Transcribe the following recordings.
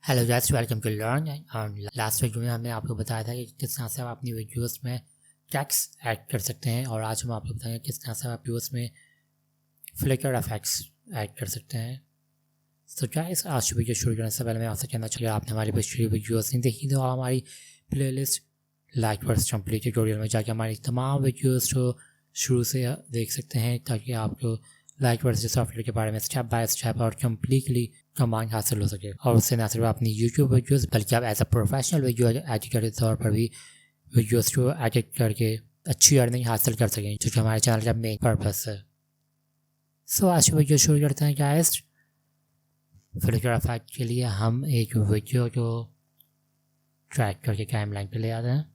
Hello guys, welcome to learn. और last video में हमने आपको बताया था कि किस तरह से आप अपनी वीडियोस में टेक्स्ट ऐड कर सकते हैं, और आज हम आपको बताएंगे किस तरह से आप वीडियोस में फ्लिकर इफेक्ट्स ऐड कर सकते हैं। तो गाइस, आज की वीडियो शुरू करने से पहले मैं आपसे कहना चाहिए, आपने हमारी पिछली वीडियोस नहीं देखी तो हमारी प्लेलिस्ट लाइटवर्क्स कंप्लीट ट्यूटोरियल में जाकर हमारी तमाम वीडियोस को शुरू से देख सकते हैं, ताकि आपको लाइटवर्क्स के सॉफ्टवेयर के बारे में स्टेप बाय स्टेप और कम्प्लीटली कमांड हासिल हो सके। और उससे न सिर्फ अपनी यूट्यूब वीडियोस बल्कि आप as a professional video editor के तौर पर भी वीडियोस को एडिट करके अच्छी अर्निंग हासिल कर सकें, जो कि हमारे चैनल का मेन पर्पस है। सो आज की वीडियो शुरू करते हैं गाइस। फ्लिकर इफेक्ट के लिए हम एक वीडियो को ट्रैक करके टाइमलाइन पे ले आते हैं,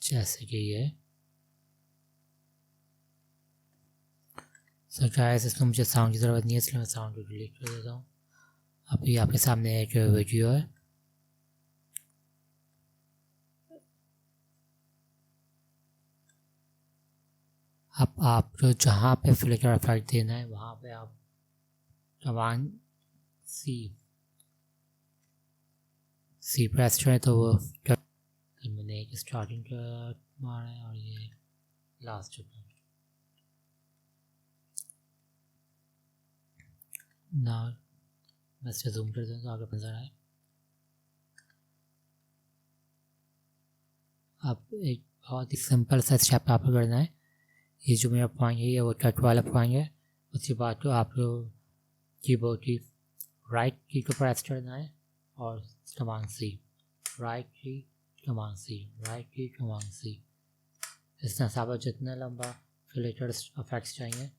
जैसे कि ये। सो गाइस, इसमें मुझे साउंड की ज़रूरत नहीं है, इसलिए मैं साउंड को डिलीट कर देता हूँ। अभी आपके सामने एक वीडियो है। अब आपको जहाँ पे फ्लिकर इफेक्ट देना है वहाँ पे आप कमांड सी प्रेस करें तो वो मैंने एक स्टार्टिंग का मारा है और ये लास्ट का। ना मैं इसे जूम कर दूँ तो आपको नजर आए। अब एक बहुत ही सिंपल सा स्टेप आपको करना है। ये जो मेरा पॉइंट है ये वो कट वाला पॉइंट है। उसके बाद तो आपको कीबोर्ड की राइट की को प्रेस करना है और कमांड सी, राइट की कमांड सी, राइट की कमांड सी। इस तरह से आपको जितना लंबा फ्लिकर इफेक्ट्स चाहिए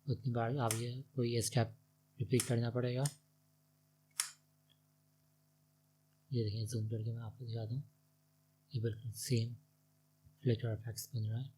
उतनी बार आप ये स्टेप रिपीट करना पड़ेगा। ये देखिए, जूम करके मैं आपको दिखा दूँ, ये बिल्कुल सेम फ्लिकर इफेक्ट्स बन रहा है।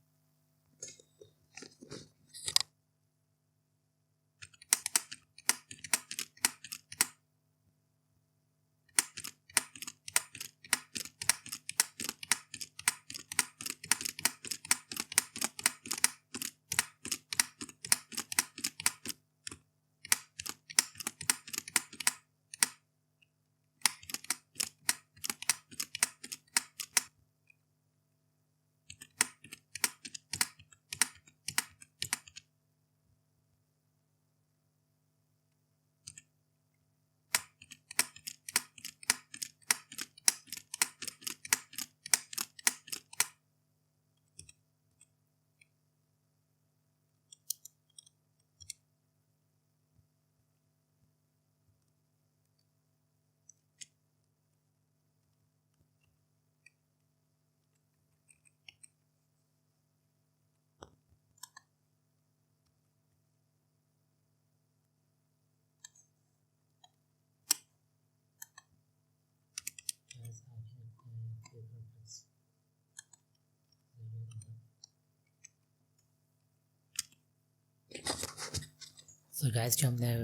सो गाइस, जो हमने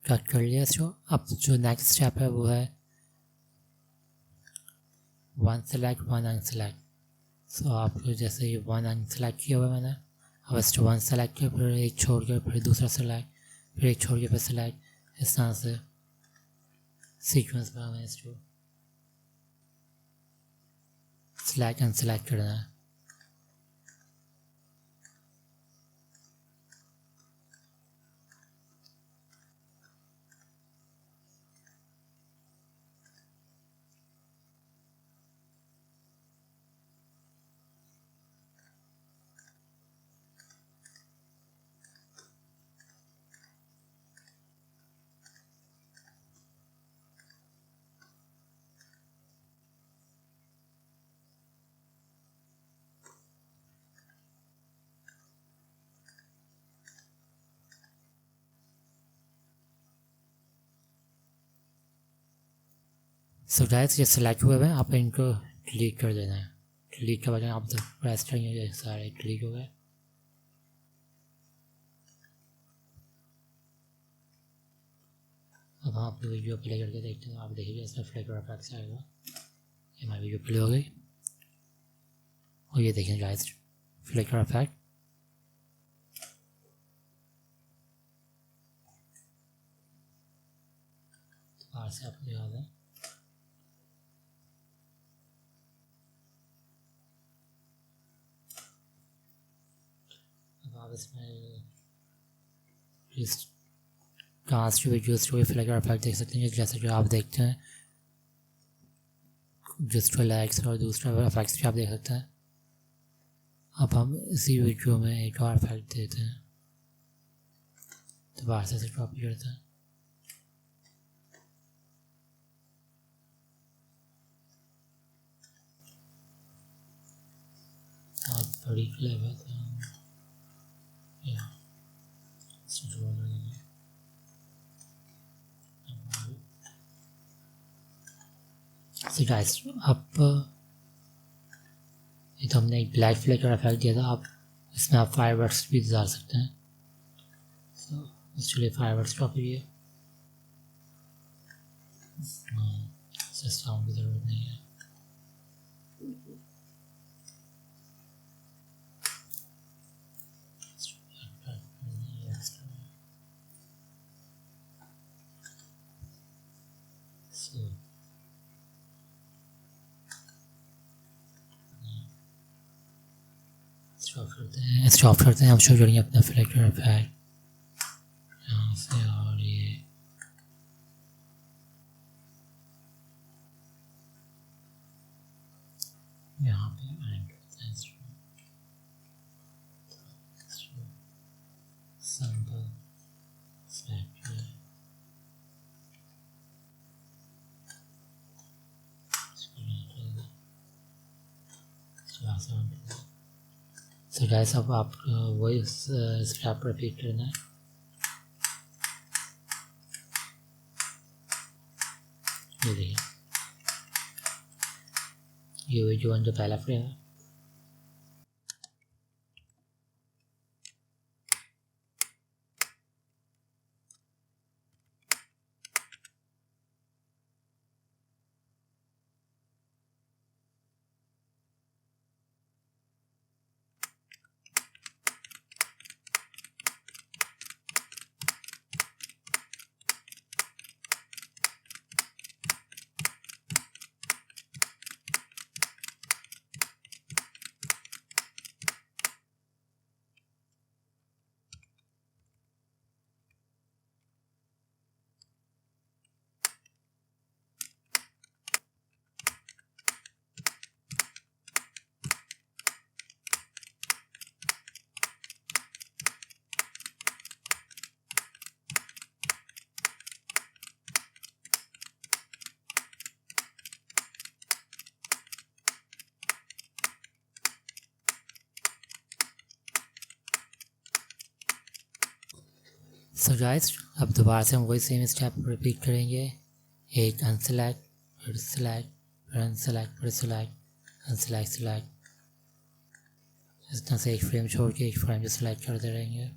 कट कर लिया इसको, अब जो नेक्स्ट स्टेप है वो है वन सेलेक्ट वन अनसेलेक्ट। सो आपको जैसे ये वन अनसेलेक्ट किया हुआ मैंने, अब इसको वन सेलेक्ट किया, फिर एक छोड़ के फिर दूसरा सेलेक्ट, फिर एक छोड़ के फिर सेलेक्ट। इस तरह से सीक्वेंस में हमें इसको सेलेक्ट अनसेलेक्ट करना है। सो गाइस, ये सेलेक्ट हुए हैं, आप इनको डिलीट कर देना है। डिलीट के बजाय आप तो प्रेस करेंगे, ये सारे डिलीट हो गए। अब आप वीडियो प्ले करके देखते हैं, आप देखिए इसमें फ्लिकर इफेक्ट्स आएगा। ये हमारी वीडियो प्ले हो गई और ये देखें गाइस, फ्लिकर इफेक्ट। दोबारा से आपको याद है। अब आप इसमें इस डांस जो फ्लैगर इफेक्ट देख सकते हैं, जैसे जो आप देखते हैं जिस लाइक्स और दूसरा इफेक्ट्स भी आप देख सकते हैं। अब हम इसी वीडियो में एक और इफेक्ट देते हैं, दोबारा से कॉपी करते हैं। बहुत बड़ी क्लिप है तो गाइस, अब ये तो हमने एक ब्लैक फ्लेकर इफेक्ट दिया था। आप इसमें आप फायरवर्क्स भी डाल सकते हैं। तो उसके लिए फायरवर्क्स कॉपी है, साउंड की ज़रूरत नहीं है। स्टॉप करते हैं। हम शो करेंगे अपना फ्लेक्टर इफेक्ट यहाँ से, और ये यहाँ पे एंड करते हैं। सैंपल फ्लेक्टर तो गाइस, अब आप वही स्टेप रिपीट करना है। ये देखिए, ये वही जो पहला फ्रेम है। सो गाइस, अब दोबारा से हम वही सेम स्टेप रिपीट करेंगे। एक अनसेलेक्ट, फिर सेलेक्ट, फिर अनसेलेक्ट, फिर सेलेक्ट, अनसेलेक्ट, सेलेक्ट। इस तरह से एक फ्रेम छोड़ के एक फ्रेम को सेलेक्ट करते रहेंगे।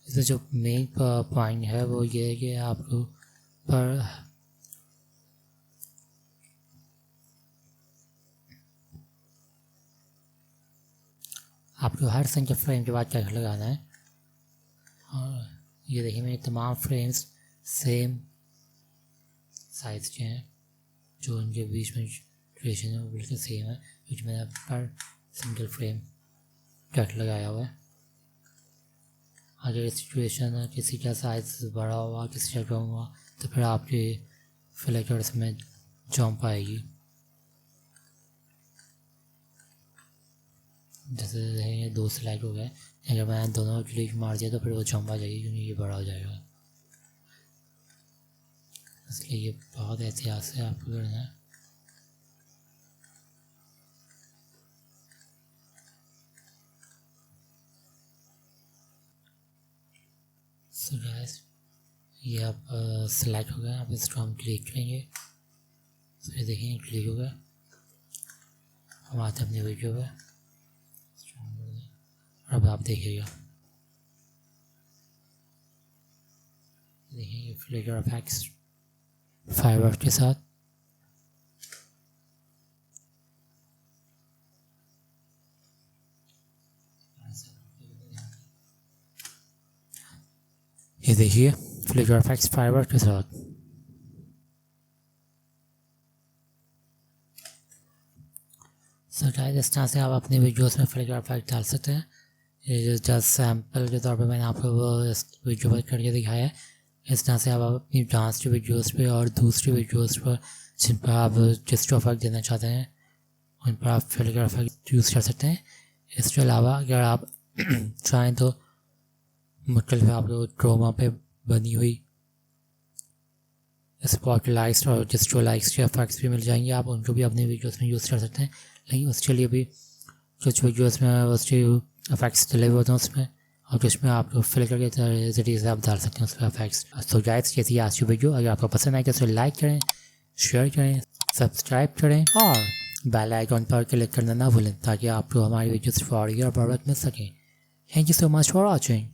इसमें जो मेन पॉइंट है वो ये है कि आपको हर संख्या फ्रेम के बाद क्या लगाना है। और ये देखिए, मेरे तमाम फ्रेम्स सेम साइज़ के हैं, जो उनके बीच में ड्यूरेशन है वो बिल्कुल सेम है, क्योंकि मैंने हर सिंगल फ्रेम कट लगाया हुआ है। अगर सिचुएशन किसी का साइज़ बड़ा हुआ, किसी का कम हुआ, तो फिर आपके फ्लेक्टर्स में जंप आएगी। जैसे ये 2 सेलेक्ट हो गए, अगर मैं दोनों क्लिक मार दिया तो फिर वो जंप आ जाएगी, क्योंकि ये बड़ा हो जाएगा। इसलिए ये बहुत एहतियात से आपको करना है। सो गाइस, ये आप सेलेक्ट हो गया। आप इसको हम क्लिक करेंगे, फिर देखेंगे क्लिक हो गया। हम आते हैं अपनी वीडियो पे, अब आप देखिएगा, देखिए फ्लिकर इफेक्ट्स फायरवर्क के साथ। ये देखिए फ्लिकर इफेक्ट्स फायरवर्क के साथ। सो गाइस इस तरह से आप अपनी वीडियोस में फ्लिकर इफेक्ट डाल सकते हैं। ये जस्ट सैम्पल के तौर पे मैंने आपको वो इस वीडियो पर करके दिखाया है। इस तरह से आप अपनी डांस की वीडियोस पे और दूसरी वीडियोस पर जिन पर आप जिस इफेक्ट देना चाहते हैं उन पर आप फ्लिकर इफेक्ट यूज़ कर सकते हैं। इसके अलावा अगर आप चाहें तो मुख्तलिफ आपको क्रोमा पे बनी हुई स्पॉटलाइट्स और डिस्ट्रोलाइट्स के इफेक्ट्स भी मिल जाएंगे, आप उनको भी अपनी वीडियोस में यूज़ कर सकते हैं। लेकिन उसके लिए भी कुछ वीडियोस में उसके इफेक्ट्स डले होते हैं उसमें, और जिसमें आप फिल्टर के जरिए से आप डाल सकते हैं उसमें इफेक्ट्स। तो गाइस ये थी आज की वीडियो। अगर आपको पसंद आए तो उसे लाइक करें, शेयर करें, सब्सक्राइब करें और बेल आइकॉन पर क्लिक करना ना भूलें ताकि आपको हमारी वीडियोस फौरी और बराबर मिल सकें। Thank you so much for watching.